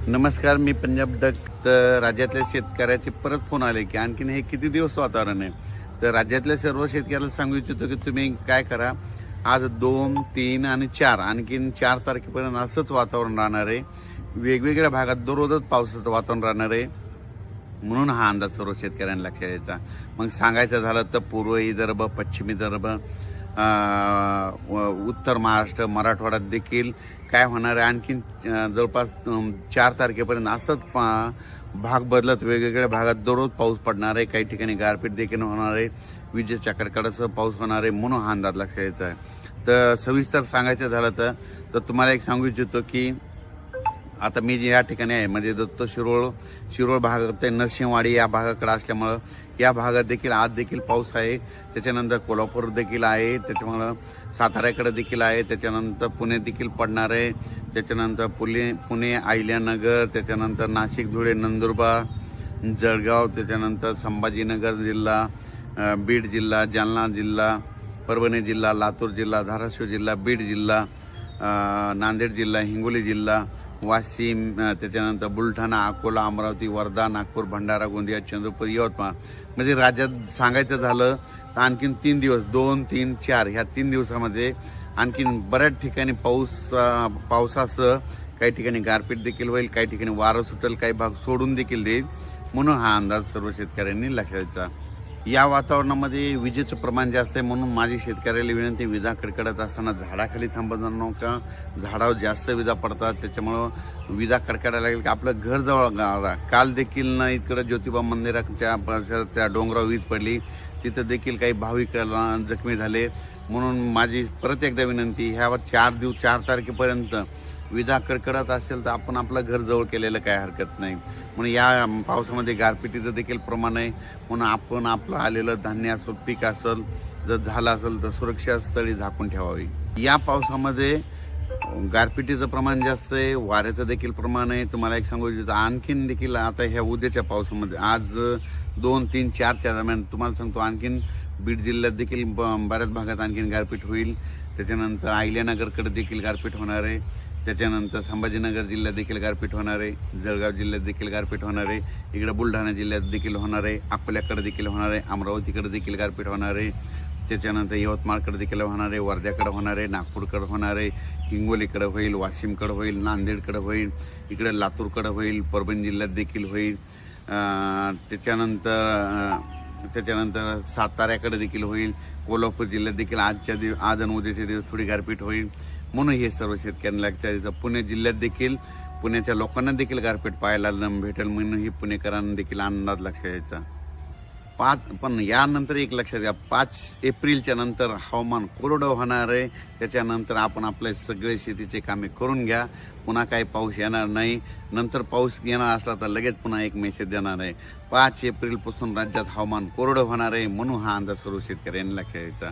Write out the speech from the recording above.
नमस्कार, मी पंजाब डक. तर राज्यातल्या शेतकऱ्याचे परत फोन आले की आणखीन हे किती दिवस वातावरण आहे. तर राज्यातल्या सर्व शेतकऱ्याला सांगू इच्छितो की तुम्ही काय करा, आज 2, 3 आणि 4 आणखीन 4 तारखेपर्यंत असंच वातावरण राहणार आहे. वेगवेगळ्या भागात दररोजच पावसाचं वातावरण राहणार आहे. म्हणून हा अंदाज सर्व शेतकऱ्यांना लक्षात यायचा. मग सांगायचं झालं तर पूर्व विदर्भ, पश्चिम विदर्भ, उत्तर महाराष्ट्र, मराठवाड्यात देखील काय होणार आहे. आणखीन जवळपास 4 तारखेपर्यंत असंच भाग बदलत वेगवेगळ्या भागात दररोज पाऊस पडणार आहे. काही ठिकाणी गारपीट देखील होणार आहे. विजेच्या कडकडासह पाऊस होणार आहे. म्हणून हा अंदाज लक्षात यायचा आहे. तर सविस्तर सांगायचं झालं तर तुम्हाला एक सांगू इच्छितो की आता मी जे या ठिकाणी आहे म्हणजे दत्त शिरोळ भागात ते नरसिंहवाडी या भागाकडे असल्यामुळं या भागात देखील आज देखील पाऊस आहे. त्याच्यानंतर कोल्हापूर देखील आहे, त्याच्यामुळं साताऱ्याकडे देखील आहे, त्याच्यानंतर पुणे देखील पडणार आहे, त्याच्यानंतर पुणे अहिल्यानगर, त्याच्यानंतर नाशिक, धुळे, नंदुरबार, जळगाव, त्याच्यानंतर संभाजीनगर जिल्हा, बीड जिल्हा, जालना जिल्हा, परभणी जिल्हा, लातूर जिल्हा, धाराशिव जिल्हा, बीड जिल्हा, नांदेड जिल्हा, हिंगोली जिल्हा, वाशिम, त्याच्यानंतर बुलढाणा, अकोला, अमरावती, वर्धा, नागपूर, भंडारा, गोंदिया, चंद्रपूर, यवतमाळ. म्हणजे राज्यात सांगायचं झालं तर आणखीन 3 दिवस 2, 3, 4 ह्या 3 दिवसामध्ये आणखीन बऱ्याच ठिकाणी पावसासह काही ठिकाणी गारपीट देखील होईल, काही ठिकाणी वारं सुटेल, काही भाग सोडून देखील देईल. म्हणून हा अंदाज सर्व शेतकऱ्यांनी लक्षात घ्यायचा. या वातावरणामध्ये विजेचं प्रमाण जास्त आहे. म्हणून माझी शेतकऱ्याला विनंती, विजा कडकडत असताना झाडाखाली थांबत जाऊ नका. झाडावर जास्त विजा पडतात, त्याच्यामुळं विजा कडकडायला लागेल की आपलं घर जवळ गावा. काल देखील ना इकडं ज्योतिबा मंदिराच्या परिसरात त्या डोंगरावर वीज पडली, तिथं देखील काही भाविक जखमी झाले. म्हणून माझी परत एकदा विनंती, ह्या 4 तारखेपर्यंत विजा कडकडत असेल तर आपण आपलं घर जवळ केलेलं काय हरकत नाही. म्हणून या पावसामध्ये गारपिटीचं देखील प्रमाण आहे. म्हणून आपण आपलं आलेलं धान्य असेल, पीक असेल, जर झालं असेल तर सुरक्षा स्थळी झाकून ठेवावी. या पावसामध्ये गारपिटीचं प्रमाण जास्त आहे, वाऱ्याचं देखील प्रमाण आहे. तुम्हाला एक सांगू इच्छितो, आणखीन देखील आता ह्या उद्याच्या पावसामध्ये आज 2, 3, 4च्या दरम्यान तुम्हाला सांगतो आणखीन बीड जिल्ह्यात देखील बऱ्याच भागात आणखीन गारपीट होईल. त्याच्यानंतर अहिल्यानगरकडे देखील गारपीट होणार आहे. त्याच्यानंतर संभाजीनगर जिल्ह्यात देखील गारपीट होणार आहे. जळगाव जिल्ह्यात देखील गारपीट होणार आहे. इकडे बुलढाणा जिल्ह्यात देखील होणार आहे. अकोल्याकडे देखील होणार आहे. अमरावतीकडे देखील गारपीट होणार आहे. त्याच्यानंतर यवतमाळकडे देखील होणार आहे. वर्ध्याकडे होणार आहे. नागपूरकडे होणार आहे. हिंगोलीकडे होईल, वाशिमकडे होईल, नांदेडकडे होईल, इकडे लातूरकडे होईल, परभणी जिल्ह्यात देखील होईल. त्याच्यानंतर साताऱ्याकडे देखील होईल. कोल्हापूर जिल्ह्यात देखील आज आणि उद्याच्या दिवस थोडी गारपीट होईल. म्हणून हे सर्व शेतकऱ्यांना लक्षात द्यायचं. पुणे जिल्ह्यात देखील पुण्याच्या लोकांना देखील गारपीट पाहायला भेटेल. म्हणून ही पुणेकरांना देखील अंदाज लक्षात द्यायचा. पण यानंतर एक लक्षात घ्या, 5 एप्रिलच्या नंतर हवामान कोरडं होणार आहे. त्याच्यानंतर आपण आपले सगळे शेतीचे कामे करून घ्या. पुन्हा काही पाऊस येणार नाही. नंतर पाऊस येणार असला तर लगेच पुन्हा एक मेसेज देणार आहे. 5 एप्रिलपासून राज्यात हवामान कोरडं होणार आहे. म्हणून हा अंदाज सर्व शेतकऱ्यांनी लक्षात द्यायचा.